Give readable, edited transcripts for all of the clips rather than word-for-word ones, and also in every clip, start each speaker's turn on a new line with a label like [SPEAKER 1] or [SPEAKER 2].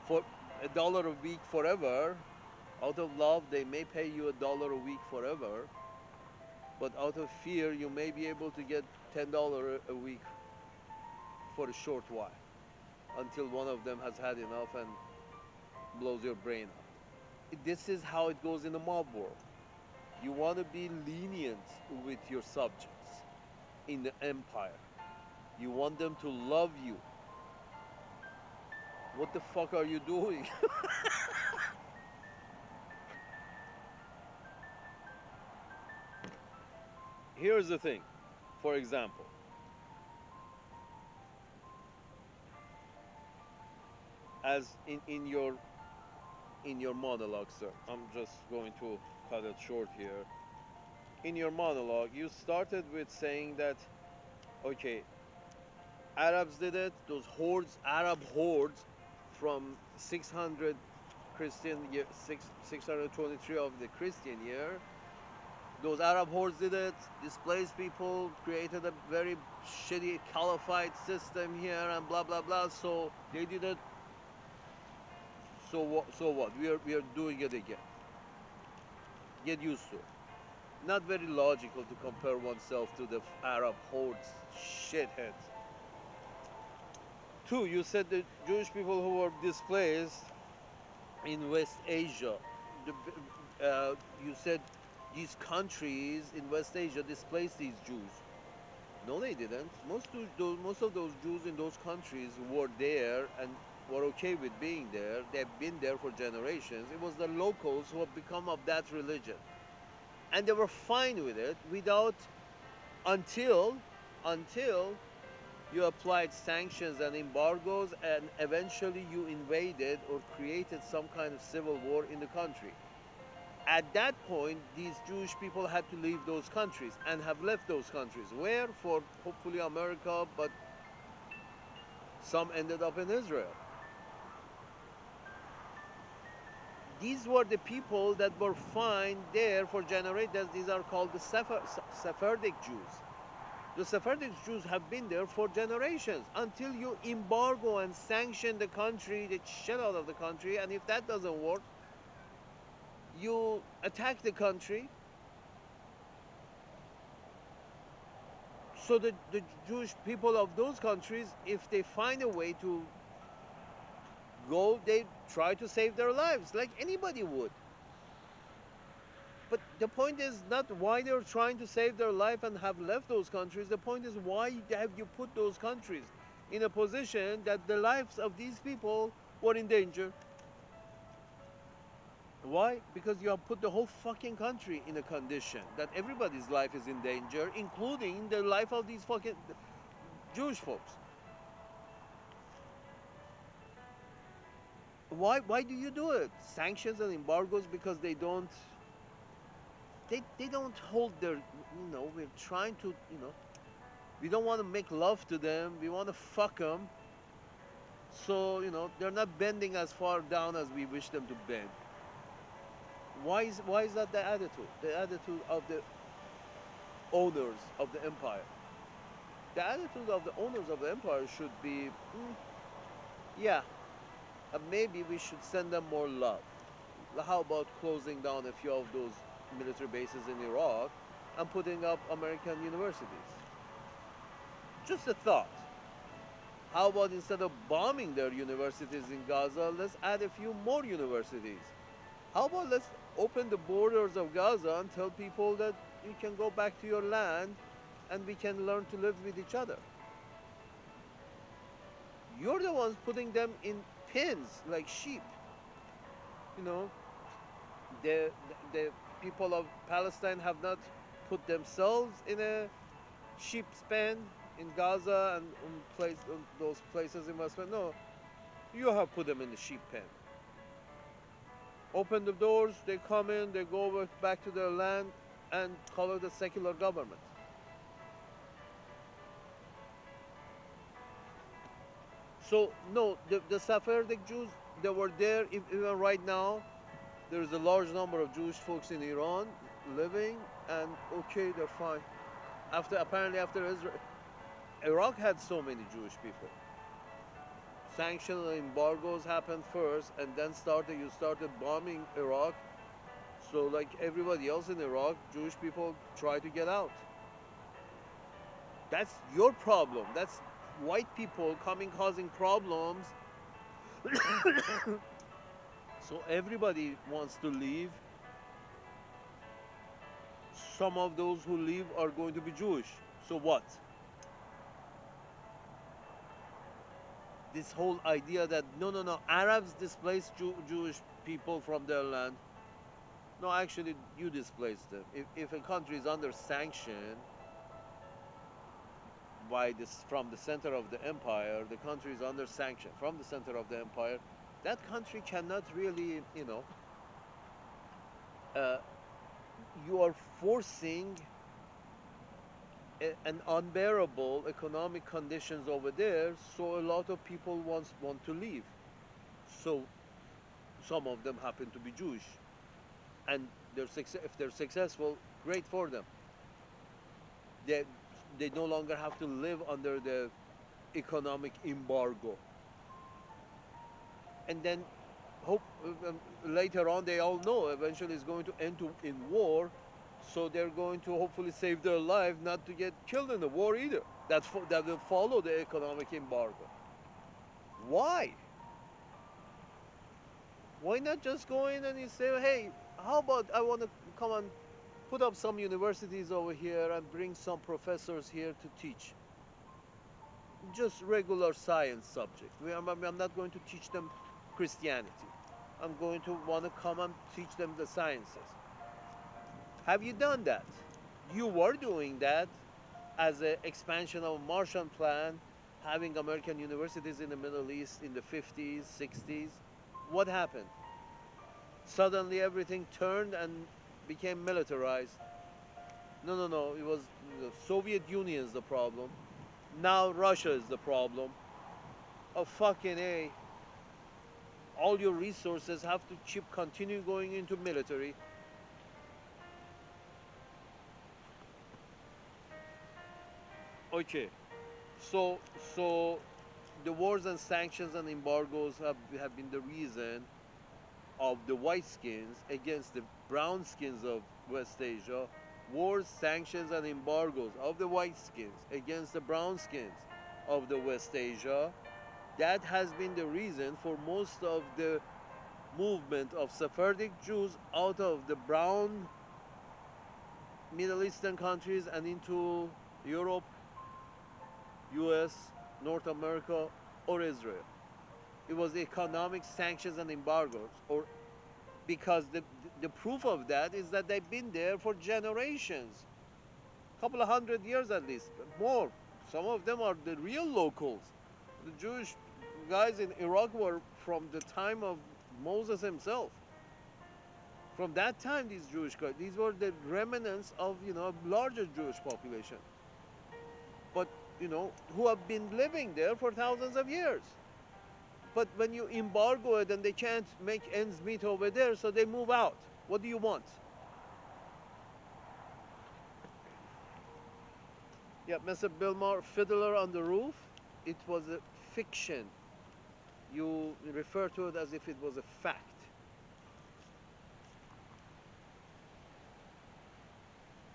[SPEAKER 1] For $1 a week forever, out of love, they may pay you $1 a week forever, but out of fear, you may be able to get $10 a week for a short while until one of them has had enough and blows your brain out. This is how it goes in the mob world. You want to be lenient with your subjects in the empire. You want them to love you. What the fuck are you doing? Here's the thing. For example, as in your monologue, sir, I'm just going to cut it short here. In your monologue, you started with saying that, okay, Arabs did it, those hordes, Arab hordes from 600 Christian year, 623 of the Christian year, those Arab hordes did it, displaced people, created a very shitty caliphate system here, and blah blah blah. So they did it. So what? So what? We are doing it again. Get used to it. Not very logical to compare oneself to the Arab hordes, shitheads. Two, you said the Jewish people who were displaced in West Asia. You said these countries in West Asia displaced these Jews. No, they didn't. Most of those Jews in those countries were there and were okay with being there. They've been there for generations. It was the locals who have become of that religion, and they were fine with it without until until you applied sanctions and embargoes, and eventually you invaded or created some kind of civil war in the country. At that point, these Jewish people had to leave those countries and have left those countries. Where? For hopefully America, but some ended up in Israel. These were the people that were fine there for generations. These are called the Sephardic Jews. The Sephardic Jews have been there for generations until you embargo and sanction the country, the shit out of the country, and if that doesn't work, you attack the country. So the Jewish people of those countries, if they find a way to go, they try to save their lives like anybody would. But the point is not why they're trying to save their life and have left those countries. The point is, why have you put those countries in a position that the lives of these people were in danger? Why? Because you have put the whole fucking country in a condition that everybody's life is in danger, including the life of these fucking Jewish folks. Why do you do it? Sanctions and embargoes because they don't hold their, we're trying to, we don't want to make love to them, we want to fuck them. So, they're not bending as far down as we wish them to bend. Why is that the attitude? The attitude of the owners of the empire. The attitude of the owners of the empire should be, yeah, maybe we should send them more love. How about closing down a few of those military bases in Iraq and putting up American universities? Just a thought. How about instead of bombing their universities in Gaza, let's add a few more universities? How about let's open the borders of Gaza and tell people that you can go back to your land and we can learn to live with each other? You're the ones putting them in pens like sheep. You know, the people of Palestine have not put themselves in a sheep's pen in Gaza and on those places in West Bank. No, you have put them in the sheep pen. Open the doors, they come in, they go back to their land and call it a secular government. So no, the Sephardic Jews, they were there. Even right now, there is a large number of Jewish folks in Iran living, and okay, they're fine. After Israel, Iraq had so many Jewish people. Sanction and embargoes happened first, and then you started bombing Iraq. So like everybody else in Iraq, Jewish people try to get out. That's your problem. That's white people coming causing problems. So everybody wants to leave. Some of those who leave are going to be Jewish. So what? This whole idea that no, Arabs displaced Jewish people from their land. No, actually, you displaced them. If a country is under sanction by this from the center of the empire, the country is under sanction from the center of the empire. That country cannot really, uh, you are forcing an unbearable economic conditions over there. So a lot of people want to leave. So some of them happen to be Jewish, and if they're successful, great for them. They they no longer have to live under the economic embargo. And then hope later on they all know eventually it's going to end in war, so they're going to hopefully save their life not to get killed in the war either. That will follow the economic embargo. Why? Why not just go in and you say, hey, how about I want to come and put up some universities over here and bring some professors here to teach just regular science subject. I'm not going to teach them Christianity. I'm going to want to come and teach them the sciences. Have you done that? You were doing that as an expansion of Marshall Plan, having American universities in the Middle East in the 50s, 60s. What happened? Suddenly everything turned and became militarized. No. It was the Soviet Union is the problem. Now Russia is the problem. Oh fucking A. All your resources have to continue going into military. Okay. So the wars and sanctions and embargoes have been the reason of the white skins against the brown skins of West Asia. Wars, sanctions and embargoes of the white skins against the brown skins of the West Asia. That has been the reason for most of the movement of Sephardic Jews out of the brown Middle Eastern countries and into Europe, US, North America, or Israel. It was the economic sanctions and embargoes, or because the proof of that is that they've been there for generations, a couple of 100 years at least, more. Some of them are the real locals. The Jewish guys in Iraq were from the time of Moses himself. From that time, these Jewish guys, these were the remnants of a larger Jewish population, but who have been living there for thousands of years. But when you embargo it and they can't make ends meet over there, so they move out. What do you want? Yeah, Mr. Bilmar, Fiddler on the Roof, it was a fiction. You refer to it as if it was a fact.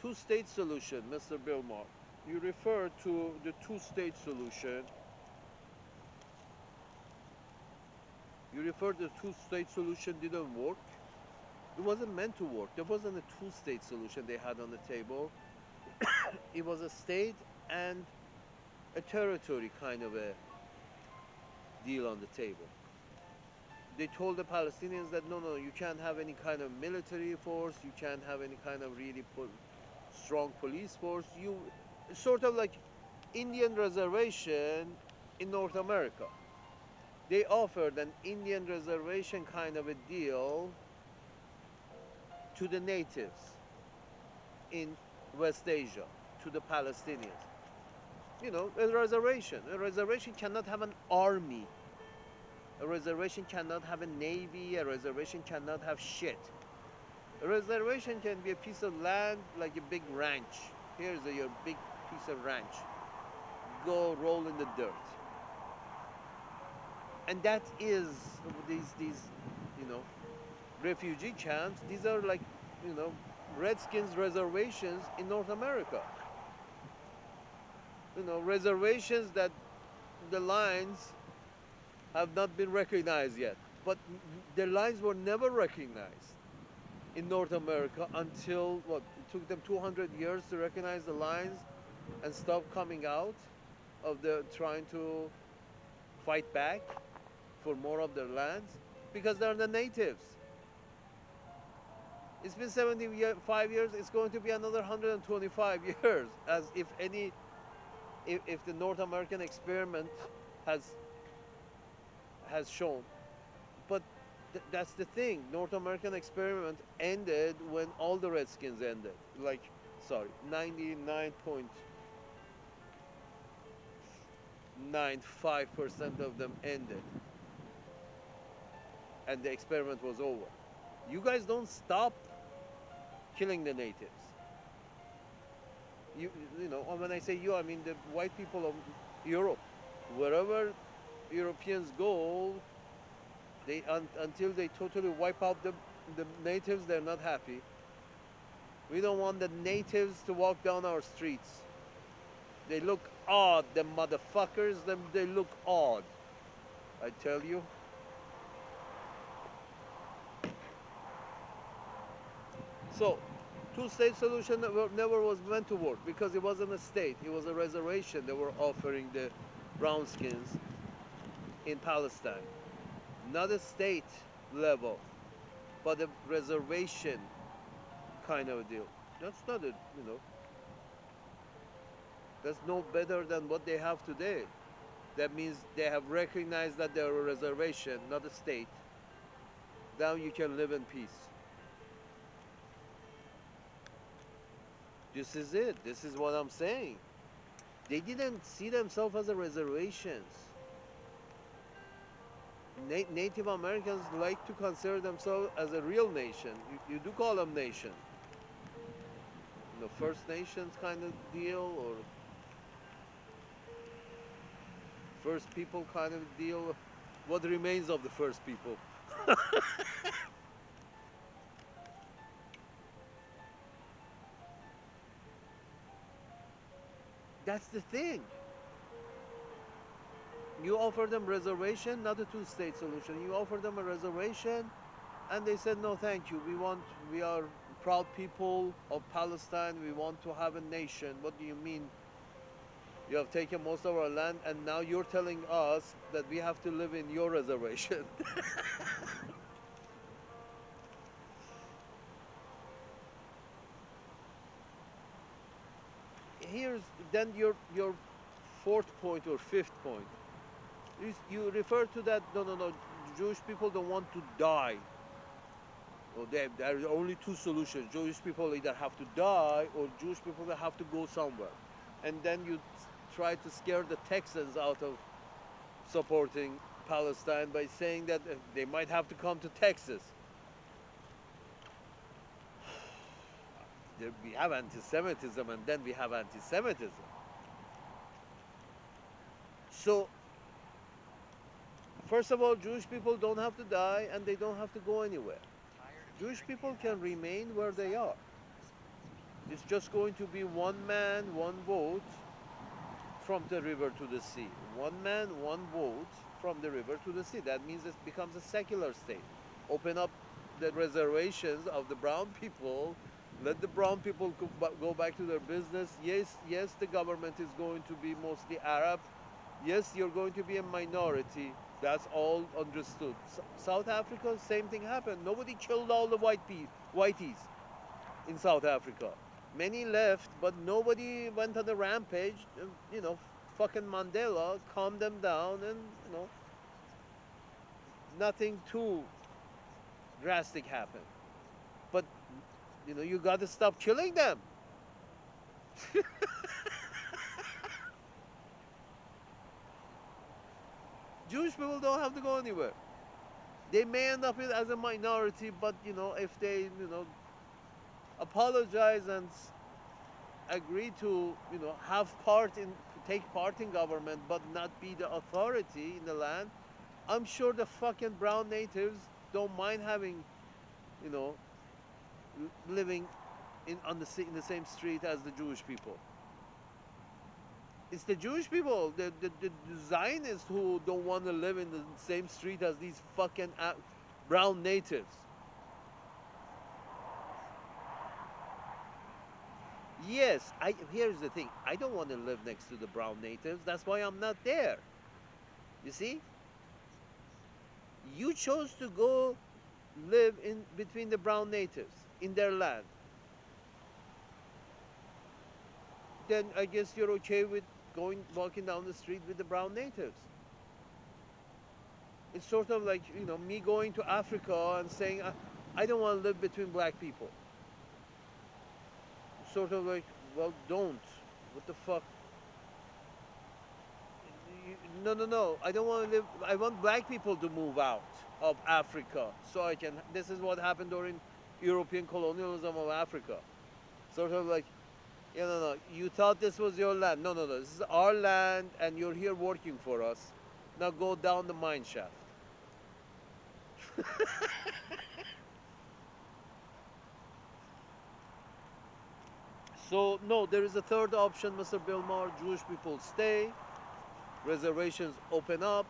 [SPEAKER 1] Two-state solution, Mr. Bilmar. You refer to the two-state solution. You refer the two-state solution didn't work. It wasn't meant to work. There wasn't a two-state solution they had on the table. It was a state and a territory kind of a deal on the table. They told the Palestinians that no, you can't have any kind of military force, you can't have any kind of really strong police force. You sort of like Indian reservation in North America. They offered an Indian reservation kind of a deal to the natives in West Asia, to the Palestinians. A reservation. A reservation cannot have an army. A reservation cannot have a navy. A reservation cannot have shit. A reservation can be a piece of land like a big ranch. Here's your big piece of ranch. Go roll in the dirt. And that is these you know refugee camps. These are like you know Redskins reservations in North America. Reservations that the lines have not been recognized yet. But the lines were never recognized in North America until what? It took them 200 years to recognize the lines and stop coming out of the trying to fight back for more of their lands because they're the natives. It's been 75 years. It's going to be another 125 years, as if the North American experiment has has shown. But that's the thing. North American experiment ended when all the Redskins ended. Like, sorry, 99.95% of them ended, and the experiment was over. You guys don't stop killing the natives. You you know, and when I say you, I mean the white people of Europe. Wherever Europeans go, until they totally wipe out the natives, they're not happy. We don't want the natives to walk down our streets. They look odd, the motherfuckers. They look odd. I tell you. So, two-state solution never was meant to work because it wasn't a state. It was a reservation they were offering the brownskins in Palestine. Not a state level, but a reservation kind of a deal. That's not a, that's no better than what they have today. That means they have recognized that they're a reservation, not a state. Now you can live in peace. This is it. This is what I'm saying. They didn't see themselves as a reservations. Native Americans like to consider themselves as a real nation. You do call them nation. First Nations kind of deal, or First People kind of deal. What remains of the First People? That's the thing. You offer them reservation, not a two-state solution. You offer them a reservation, and they said no, thank you. We are proud people of Palestine. We want to have a nation. What do you mean? You have taken most of our land, and now you're telling us that we have to live in your reservation. Here's then your fourth point or fifth point. You refer to that. No, no, no. Jewish people don't want to die. Well, there are only two solutions. Jewish people either have to die or Jewish people have to go somewhere. And then you try to scare the Texans out of supporting Palestine by saying that they might have to come to Texas. We have anti-Semitism, and then we have anti-Semitism. So, first of all, Jewish people don't have to die, and they don't have to go anywhere. Jewish people can remain where they are. It's just going to be one man, one vote from the river to the sea. One man, one vote from the river to the sea. That means it becomes a secular state. Open up the reservations of the brown people. Let the brown people go back to their business. Yes, yes, the government is going to be mostly Arab. Yes, you're going to be a minority. That's all understood. South Africa, same thing happened. Nobody killed all the whiteys in South Africa. Many left, but nobody went on a rampage. Fucking Mandela calmed them down, and nothing too drastic happened. But you got to stop killing them. Jewish people don't have to go anywhere. They may end up as a minority, but if they apologize and agree to take part in government, but not be the authority in the land, I'm sure the fucking brown natives don't mind having, you know, living in the same street as the Jewish people. It's the Jewish people, the Zionists who don't want to live in the same street as these fucking brown natives. Yes, here's the thing. I don't want to live next to the brown natives. That's why I'm not there. You see? You chose to go live in between the brown natives in their land. Then I guess you're okay with going walking down the street with the brown natives. It's sort of like, me going to Africa and saying I don't want to live between black people. Sort of like, well, don't. What the fuck? No, no, no. I don't want to live. I want black people to move out of Africa so I can. This is what happened during European colonialism of Africa. Sort of like, no, no. You thought this was your land. No, no, no. This is our land, and you're here working for us. Now go down the mine shaft. So no, there is a third option, Mr. Bilmar. Jewish people stay. Reservations open up.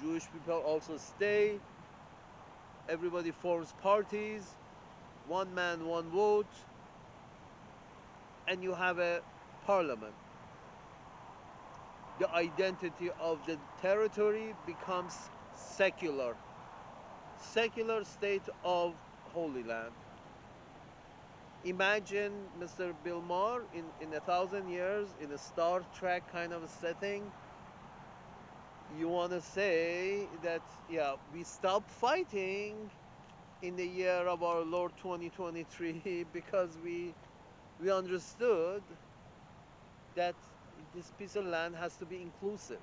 [SPEAKER 1] Jewish people also stay. Everybody forms parties. One man, one vote. And you have a parliament. The identity of the territory becomes secular. Secular state of Holy Land. Imagine, Mr. Bill Maher, in 1,000 years, in a Star Trek kind of a setting, you want to say that, yeah, we stopped fighting in the year of our Lord 2023 because we understood that this piece of land has to be inclusive.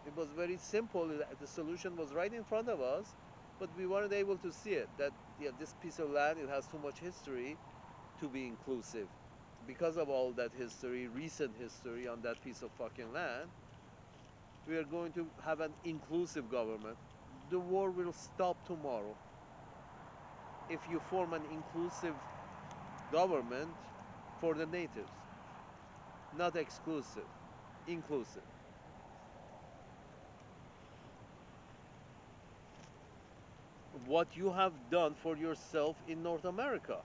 [SPEAKER 1] It was very simple. The solution was right in front of us, but we weren't able to see it. That, yeah, this piece of land, it has too much history to be inclusive. Because of all that history, recent history on that piece of fucking land, we are going to have an inclusive government. The war will stop tomorrow if you form an inclusive government for the natives. Not exclusive, inclusive. What you have done for yourself in North America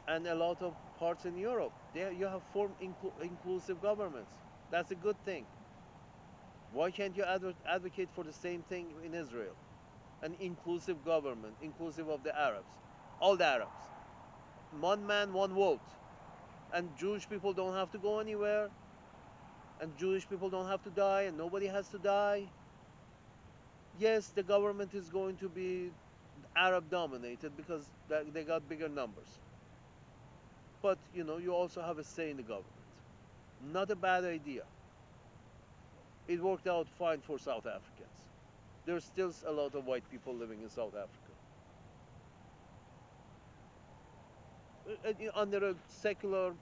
[SPEAKER 1] and a lot of parts in Europe, there you have formed inclusive governments. That's a good thing. Why can't you advocate for the same thing in Israel? An inclusive government, inclusive of the Arabs, all the Arabs. One man, one vote. And Jewish people don't have to go anywhere. And Jewish people don't have to die, and nobody has to die. Yes, the government is going to be Arab dominated because they got bigger numbers. But you also have a say in the government. Not a bad idea. It worked out fine for South Africans. There's still a lot of white people living in South Africa. Under a secular,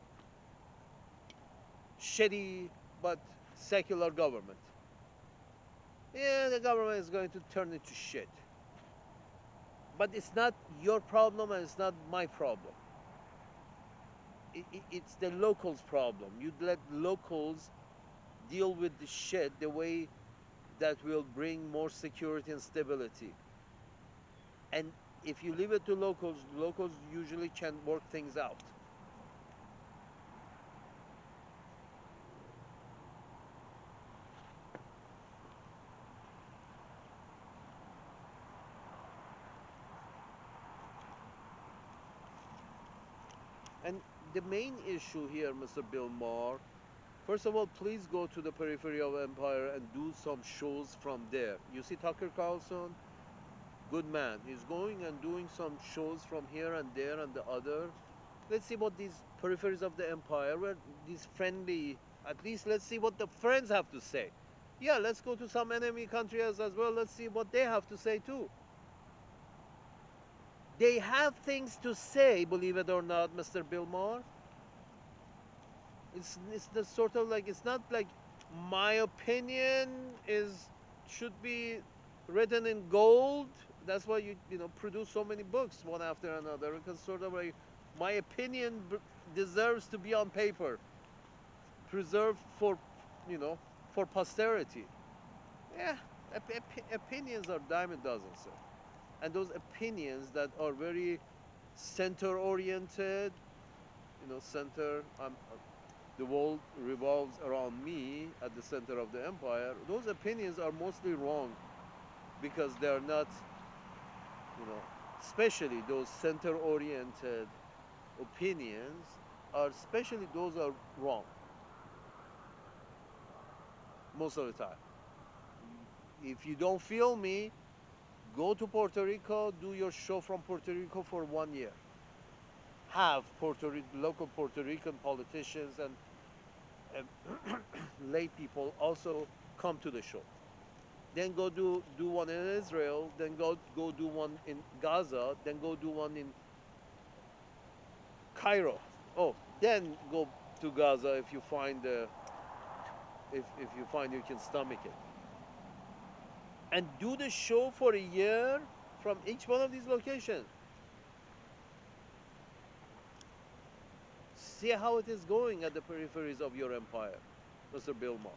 [SPEAKER 1] shitty, but secular government. Yeah, the government is going to turn it to shit. But it's not your problem and it's not my problem. It's the locals' problem. You let locals deal with the shit the way that will bring more security and stability. And if you leave it to locals, locals usually can work things out. And the main issue here, Mr. Bill Maher, first of all, please go to the periphery of Empire and do some shows from there. You see Tucker Carlson? Good man. He's going and doing some shows from here and there and the other. Let's see what these peripheries of the Empire, where these friendly, at least let's see what the friends have to say. Yeah, let's go to some enemy countries as well. Let's see what they have to say too. They have things to say, believe it or not, Mr. Bill Maher. It's the sort of like, it's not like my opinion is should be written in gold. That's why you know produce so many books one after another, because sort of like my opinion deserves to be on paper, preserved for you know for posterity. Yeah, opinions are dime a dozen, sir. And those opinions that are very center oriented, center. The world revolves around me at the center of the empire. Those opinions are mostly wrong because they are not, you know, especially those center oriented opinions are, especially those are wrong most of the time. If you don't feel me, go to Puerto Rico, do your show from Puerto Rico for 1 year. Have local Puerto Rican politicians and lay people also come to the show. Then go do one in Israel. Then go do one in Gaza. Then go do one in Cairo. Oh, then go to Gaza if you find if you find you can stomach it. And do the show for a year from each one of these locations. See how it is going at the peripheries of your empire, Mr. Bilmar.